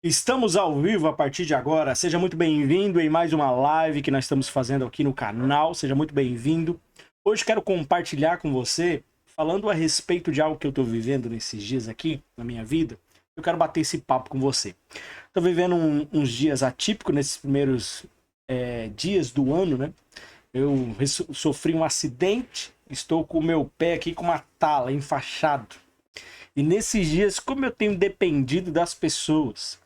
Estamos ao vivo a partir de agora. Seja muito bem-vindo em mais uma live que nós estamos fazendo aqui no canal. Seja muito bem-vindo. Hoje quero compartilhar com você, falando a respeito de algo que eu estou vivendo nesses dias aqui na minha vida. Eu quero bater esse papo com você. Estou vivendo uns dias atípicos nesses primeiros dias do ano, né? Eu sofri um acidente, estou com o meu pé aqui com uma tala, enfaixado. E nesses dias, como eu tenho dependido das pessoas,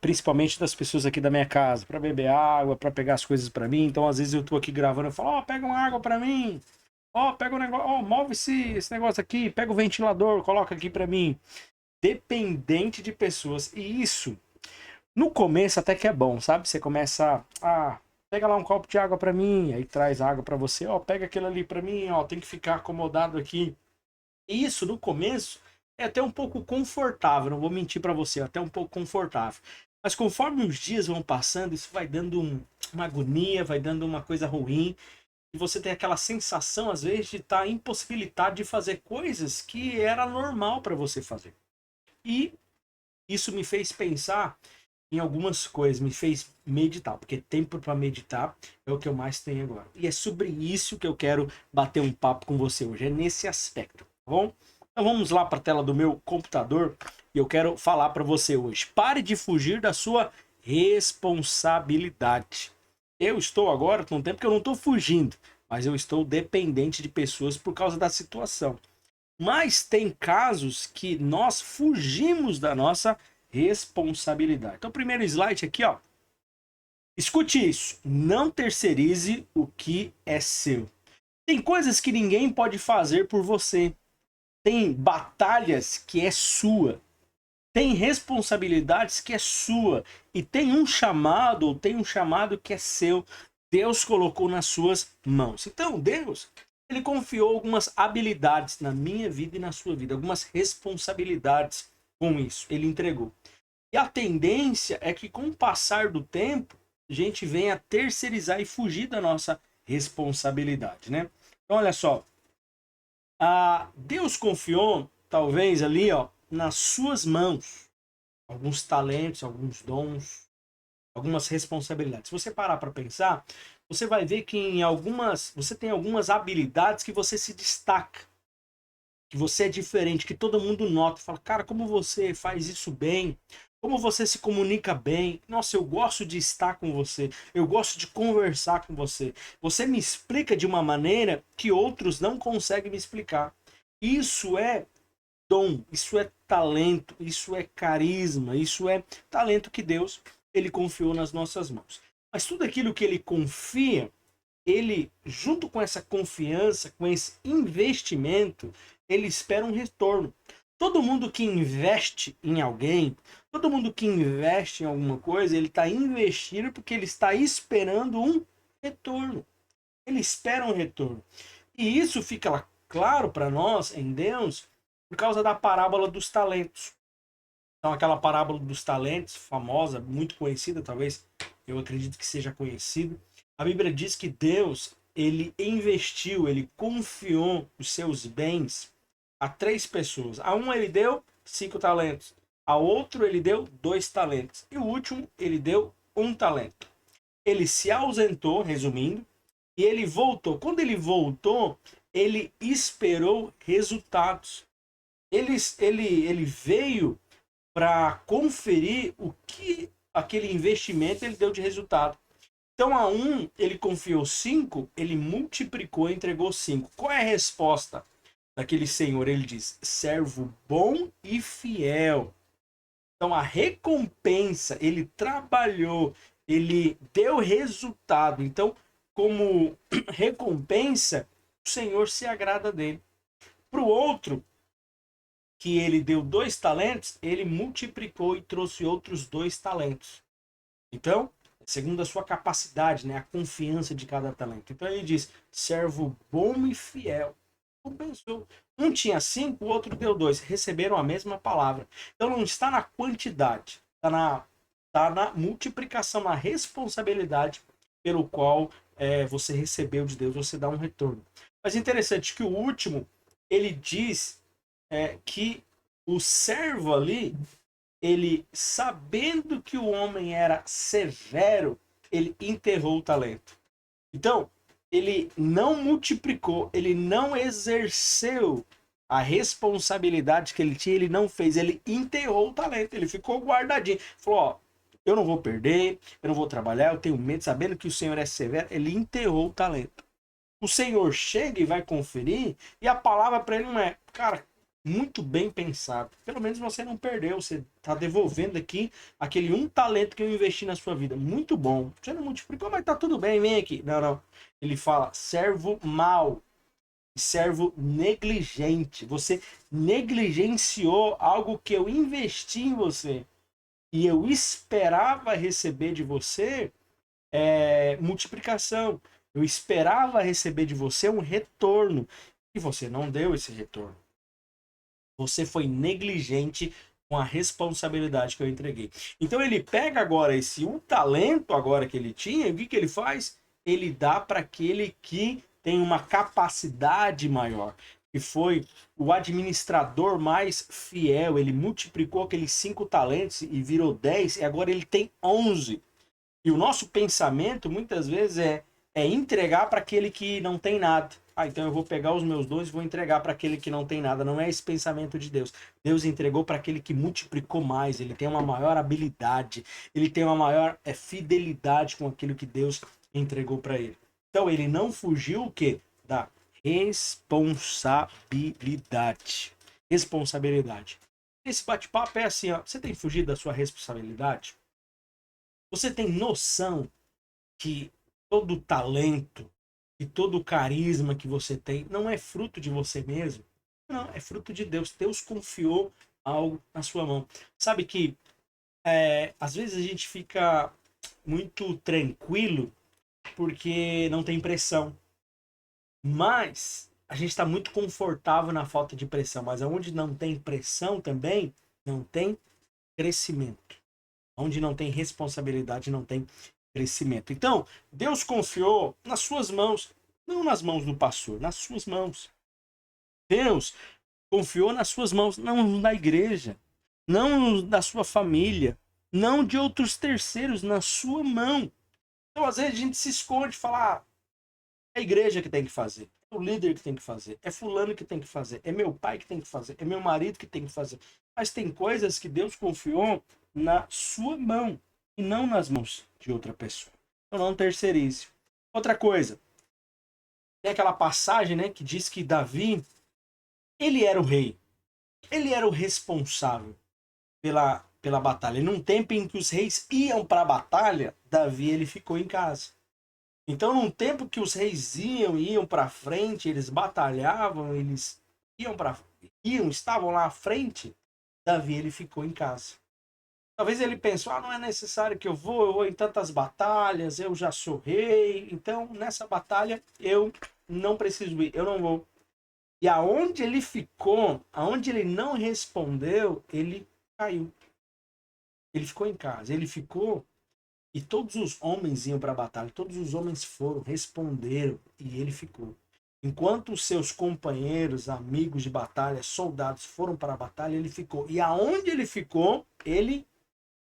principalmente das pessoas aqui da minha casa, para beber água, para pegar as coisas para mim. Então, às vezes eu tô aqui gravando, eu falo, ó, pega uma água para mim. Ó, pega um negócio, ó, move esse negócio aqui, pega o ventilador, coloca aqui para mim. Dependente de pessoas. E isso, no começo até que é bom, sabe? Você começa pega lá um copo de água para mim, aí traz água para você, ó, pega aquilo ali para mim, ó, tem que ficar acomodado aqui. Isso, no começo, é até um pouco confortável, não vou mentir para você, é até um pouco confortável. Mas conforme os dias vão passando, isso vai dando uma agonia, vai dando uma coisa ruim, e você tem aquela sensação, às vezes, de estar impossibilitado de fazer coisas que era normal para você fazer. E isso me fez pensar em algumas coisas, me fez meditar, porque tempo para meditar é o que eu mais tenho agora. E é sobre isso que eu quero bater um papo com você hoje, é nesse aspecto, tá bom? Então vamos lá para a tela do meu computador e eu quero falar para você hoje. Pare de fugir da sua responsabilidade. Eu estou agora num tempo que eu não estou fugindo, mas eu estou dependente de pessoas por causa da situação. Mas tem casos que nós fugimos da nossa responsabilidade. Então, o primeiro slide aqui, ó. Escute isso. Não terceirize o que é seu. Tem coisas que ninguém pode fazer por você. Tem batalhas que é sua. Tem responsabilidades que é sua. E tem um chamado, ou tem um chamado que é seu. Deus colocou nas suas mãos. Então, Deus, ele confiou algumas habilidades na minha vida e na sua vida, algumas responsabilidades com isso. Ele entregou. E a tendência é que, com o passar do tempo, a gente venha terceirizar e fugir da nossa responsabilidade, né? Então, olha só. Deus confiou, talvez ali, ó, nas suas mãos, alguns talentos, alguns dons, algumas responsabilidades. Se você parar para pensar, você vai ver que você tem algumas habilidades que você se destaca, que você é diferente, que todo mundo nota, fala, cara, como você faz isso bem, como você se comunica bem, nossa, eu gosto de estar com você, eu gosto de conversar com você, você me explica de uma maneira que outros não conseguem me explicar. Isso é dom, isso é talento, isso é carisma, isso é talento que Deus ele confiou nas nossas mãos. Mas tudo aquilo que ele confia, ele, junto com essa confiança, com esse investimento, ele espera um retorno. Todo mundo que investe em alguém, todo mundo que investe em alguma coisa, ele está investindo porque ele está esperando um retorno. Ele espera um retorno. E isso fica claro para nós em Deus por causa da parábola dos talentos. Então, aquela parábola dos talentos, famosa, muito conhecida, talvez eu acredito que seja conhecida. A Bíblia diz que Deus, ele investiu, ele confiou os seus bens a três pessoas. A um ele deu 5 talentos, a outro ele deu 2 talentos e o último ele deu 1 talento. Ele se ausentou, resumindo, e ele voltou. Quando ele voltou, ele esperou resultados. Ele veio para conferir o que aquele investimento ele deu de resultado. Então, a um, ele confiou 5, ele multiplicou e entregou 5. Qual é a resposta daquele senhor? Ele diz, servo bom e fiel. Então, a recompensa, ele trabalhou, ele deu resultado. Então, como recompensa, o Senhor se agrada dele. Para o outro, que ele deu 2 talentos, ele multiplicou e trouxe outros 2 talentos. Então, segundo a sua capacidade, né, a confiança de cada talento. Então ele diz, servo bom e fiel. Compensou. Um tinha 5, o outro deu 2. Receberam a mesma palavra. Então não está na quantidade, está na multiplicação, na responsabilidade pelo qual você recebeu de Deus, você dá um retorno. Mas interessante que o último, ele diz que o servo ali, ele, sabendo que o homem era severo, ele enterrou o talento. Então, ele não multiplicou, ele não exerceu a responsabilidade que ele tinha, ele não fez, ele enterrou o talento, ele ficou guardadinho. Falou, ó, eu não vou perder, eu não vou trabalhar, eu tenho medo, sabendo que o Senhor é severo, ele enterrou o talento. O Senhor chega e vai conferir, e a palavra para ele não é, cara, muito bem pensado. Pelo menos você não perdeu, você está devolvendo aqui aquele um talento que eu investi na sua vida. Muito bom. Você não multiplicou, mas tá tudo bem, vem aqui. Não, não. Ele fala, servo mau, servo negligente. Você negligenciou algo que eu investi em você. E eu esperava receber de você multiplicação. Eu esperava receber de você um retorno. E você não deu esse retorno. Você foi negligente com a responsabilidade que eu entreguei. Então ele pega agora esse um talento agora que ele tinha, e o que ele faz? Ele dá para aquele que tem uma capacidade maior, que foi o administrador mais fiel. Ele multiplicou aqueles 5 talentos e virou 10, e agora ele tem 11. E o nosso pensamento, muitas vezes, é entregar para aquele que não tem nada. Ah, então eu vou pegar os meus dons e vou entregar para aquele que não tem nada. Não é esse pensamento de Deus. Deus entregou para aquele que multiplicou mais. Ele tem uma maior habilidade. Ele tem uma maior fidelidade com aquilo que Deus entregou para ele. Então ele não fugiu o quê? Da responsabilidade. Responsabilidade. Esse bate-papo é assim, ó. Você tem fugido da sua responsabilidade? Você tem noção que todo o talento e todo o carisma que você tem não é fruto de você mesmo? Não, é fruto de Deus. Deus confiou algo na sua mão. Sabe que às vezes a gente fica muito tranquilo porque não tem pressão. Mas a gente está muito confortável na falta de pressão. Mas onde não tem pressão também, não tem crescimento. Onde não tem responsabilidade, não tem crescimento. Então, Deus confiou nas suas mãos, não nas mãos do pastor, nas suas mãos. Deus confiou nas suas mãos, não na igreja, não da sua família, não de outros terceiros, na sua mão. Então, às vezes, a gente se esconde e fala, é a igreja que tem que fazer, é o líder que tem que fazer, é fulano que tem que fazer, é meu pai que tem que fazer, é meu marido que tem que fazer. Mas tem coisas que Deus confiou na sua mão e não nas mãos de outra pessoa. Então não terceirize. Outra coisa, tem aquela passagem, né, que diz que Davi, ele era o rei, ele era o responsável pela batalha. E num tempo em que os reis iam para a batalha, Davi ele ficou em casa. Então, num tempo que os reis iam para frente, eles batalhavam, eles estavam lá à frente, Davi ele ficou em casa. Talvez ele pensou, não é necessário que eu vou em tantas batalhas, eu já sou rei, então nessa batalha eu não preciso ir, eu não vou. E aonde ele ficou, aonde ele não respondeu, ele caiu. Ele ficou em casa, ele ficou. E todos os homens iam para a batalha, todos os homens foram, responderam, e ele ficou. Enquanto os seus companheiros, amigos de batalha, soldados foram para a batalha, ele ficou. E aonde ele ficou, ele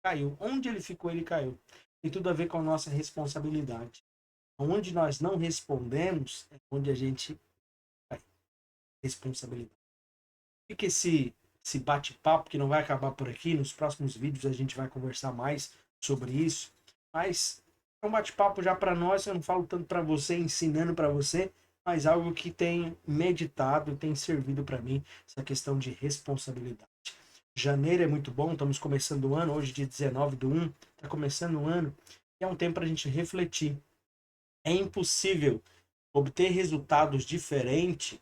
caiu. Onde ele ficou, ele caiu. Tem tudo a ver com a nossa responsabilidade. Onde nós não respondemos, é onde a gente cai. Responsabilidade. Fica esse bate-papo que não vai acabar por aqui. Nos próximos vídeos a gente vai conversar mais sobre isso. Mas é um bate-papo já para nós, eu não falo tanto para você, ensinando para você, mas algo que tem meditado, tem servido para mim, essa questão de responsabilidade. Janeiro é muito bom, estamos começando o ano, hoje dia 19/1, está começando o ano, e é um tempo para a gente refletir. É impossível obter resultados diferentes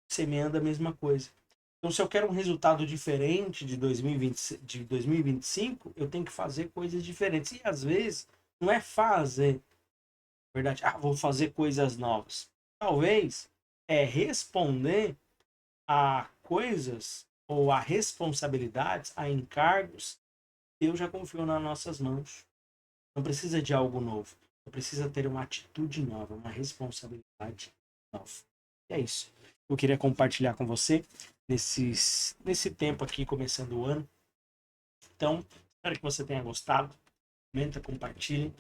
semeando a mesma coisa. Então, se eu quero um resultado diferente de 2025, eu tenho que fazer coisas diferentes. E às vezes, não é fazer, na verdade, vou fazer coisas novas. Talvez é responder a coisas ou a responsabilidades, a encargos que Deus já confiou nas nossas mãos. Não precisa de algo novo. Precisa ter uma atitude nova, uma responsabilidade nova. E é isso. Eu queria compartilhar com você nesse tempo aqui, começando o ano. Então, espero que você tenha gostado. Comenta, compartilhe.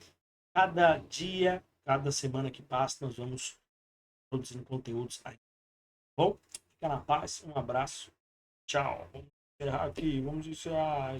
Cada dia, cada semana que passa, nós vamos produzindo conteúdos aí. Bom, fica na paz. Um abraço. Tchau. Vamos encerrar aqui. Vamos encerrar.